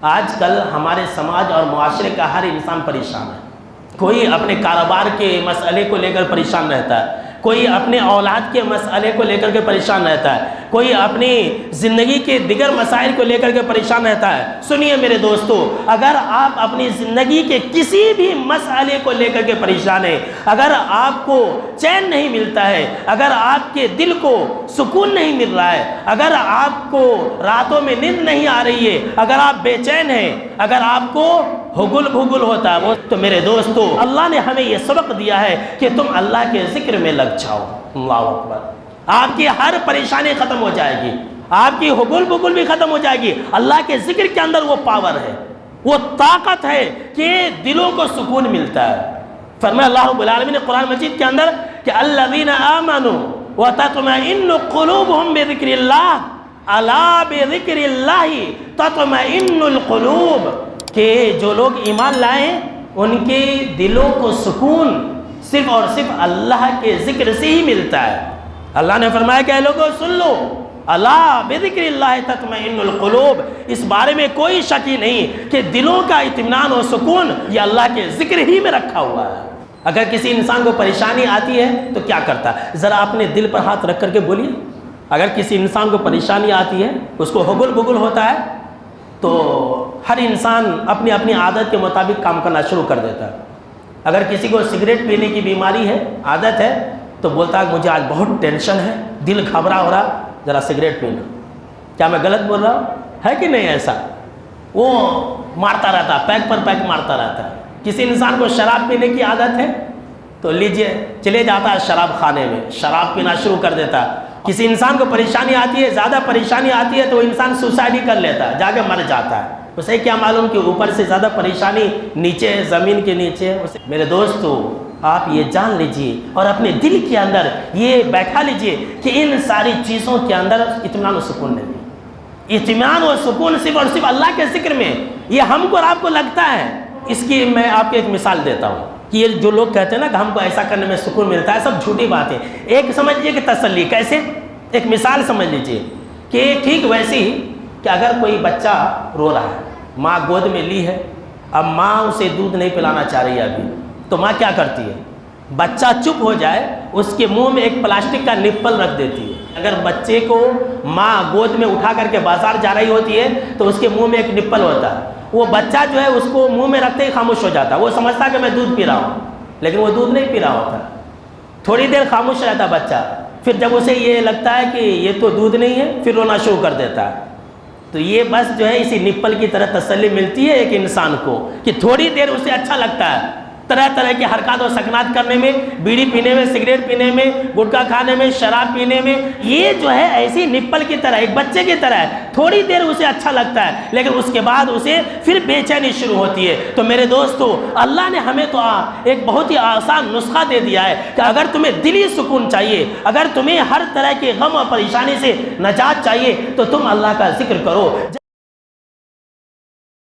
آج کل ہمارے سماج اور معاشرے کا ہر انسان پریشان ہے۔ کوئی اپنے کاروبار کے مسئلے کو لے کر پریشان رہتا ہے، کوئی اپنے اولاد کے مسئلے کو لے کر کے پریشان رہتا ہے، کوئی اپنی زندگی کے دیگر مسائل کو لے کر کے پریشان رہتا ہے۔ سنیے میرے دوستو، اگر آپ اپنی زندگی کے کسی بھی مسئلے کو لے کر کے پریشان ہیں، اگر آپ کو چین نہیں ملتا ہے، اگر آپ کے دل کو سکون نہیں مل رہا ہے، اگر آپ کو راتوں میں نیند نہیں آ رہی ہے، اگر آپ بے چین ہیں، اگر آپ کو ہگل بھگل ہوتا ہے، تو میرے دوستو اللہ نے ہمیں یہ سبق دیا ہے کہ تم اللہ کے ذکر میں لگ جاؤ۔ اللہ اکبر۔ آپ کی ہر پریشانی ختم ہو جائے گی، آپ کی ہگل بھگل بھی ختم ہو جائے گی۔ اللہ کے ذکر کے اندر وہ پاور ہے، وہ طاقت ہے کہ دلوں کو سکون ملتا ہے۔ فرمایا اللہ رب العالمین نے قرآن مجید کے اندر کہ الذین آمنوا وتطمئن قلوبهم بذکر اللہ الا بذکر اللہ تطمئن القلوب، کہ جو لوگ ایمان لائیں ان کے دلوں کو سکون صرف اور صرف اللہ کے ذکر سے ہی ملتا ہے۔ اللہ نے فرمایا کہ اے لوگوں سن لو، الا بذکر اللہ تطمئن القلوب، اس بارے میں کوئی شک ہی نہیں کہ دلوں کا اطمینان و سکون یہ اللہ کے ذکر ہی میں رکھا ہوا ہے۔ اگر کسی انسان کو پریشانی آتی ہے تو کیا کرتا ہے؟ ذرا اپنے دل پر ہاتھ رکھ کر کے بولیے۔ اگر کسی انسان کو پریشانی آتی ہے، اس کو ہگل بگل ہوتا ہے، تو ہر انسان اپنی اپنی عادت کے مطابق کام کرنا شروع کر دیتا ہے۔ اگر کسی کو سگریٹ پینے کی بیماری ہے، عادت ہے، تو بولتا ہے مجھے آج بہت ٹینشن ہے، دل گھبرا ہو رہا، ذرا سگریٹ پینا۔ کیا میں غلط بول رہا ہوں؟ ہے کہ نہیں ایسا؟ وہ مارتا رہتا ہے، پیک پر پیک مارتا رہتا ہے۔ کسی انسان کو شراب پینے کی عادت ہے تو لیجئے چلے جاتا ہے شراب خانے میں، شراب پینا شروع کر دیتا ہے۔ کسی انسان کو پریشانی آتی ہے، زیادہ پریشانی آتی ہے، تو وہ انسان سوسائڈ ہی کر لیتا ہے، جا کے مر جاتا ہے۔ اسے کیا معلوم کہ اوپر سے زیادہ پریشانی نیچے ہے، زمین کے نیچے ہے۔ میرے دوستو آپ یہ جان لیجئے اور اپنے دل کے اندر یہ بیٹھا لیجئے کہ ان ساری چیزوں کے اندر اطمینان و سکون نہیں۔ اطمینان و سکون صرف اور صرف اللہ کے ذکر میں۔ یہ ہم کو اور آپ کو لگتا ہے، اس کی میں آپ کو ایک مثال دیتا ہوں کہ یہ جو لوگ کہتے ہیں نا کہ ہم کو ایسا کرنے میں سکون ملتا ہے، سب جھوٹی بات ہے۔ ایک سمجھ لیجیے کہ تسلی کیسے، ایک مثال سمجھ لیجیے کہ ٹھیک ویسے ہی کہ اگر کوئی بچہ رو رہا ہے، ماں گود میں لی ہے، اب ماں اسے دودھ نہیں پلانا چاہ رہی ہے ابھی، تو ماں کیا کرتی ہے؟ بچہ چپ ہو جائے، اس کے منہ میں ایک پلاسٹک کا نپل رکھ دیتی ہے۔ اگر بچے کو ماں گود میں اٹھا کر کے بازار جا رہی ہوتی ہے تو اس کے منہ میں ایک نپل ہوتا ہے، وہ بچہ جو ہے اس کو منہ میں رکھتے ہی خاموش ہو جاتا ہے۔ وہ سمجھتا کہ میں دودھ پی رہا ہوں، لیکن وہ دودھ نہیں پی رہا ہوتا۔ تھوڑی دیر خاموش رہتا بچہ، پھر جب اسے یہ لگتا ہے کہ یہ تو دودھ نہیں ہے، پھر رونا شروع کر دیتا ہے۔ تو یہ بس جو ہے اسی نپل کی طرح تسلی ملتی ہے ایک انسان کو کہ تھوڑی دیر اسے اچھا لگتا ہے، طرح طرح کی حرکات و سکنات کرنے میں، بیڑی پینے میں، سگریٹ پینے میں، گٹکا کھانے میں، شراب پینے میں۔ یہ جو ہے ایسی نپل کی طرح، ایک بچے کی طرح ہے، تھوڑی دیر اسے اچھا لگتا ہے، لیکن اس کے بعد اسے پھر بے چینی شروع ہوتی ہے۔ تو میرے دوستو اللہ نے ہمیں تو ایک بہت ہی آسان نسخہ دے دیا ہے کہ اگر تمہیں دلی سکون چاہیے، اگر تمہیں ہر طرح کے غم اور پریشانی سے نجات چاہیے، تو تم اللہ کا ذکر کرو۔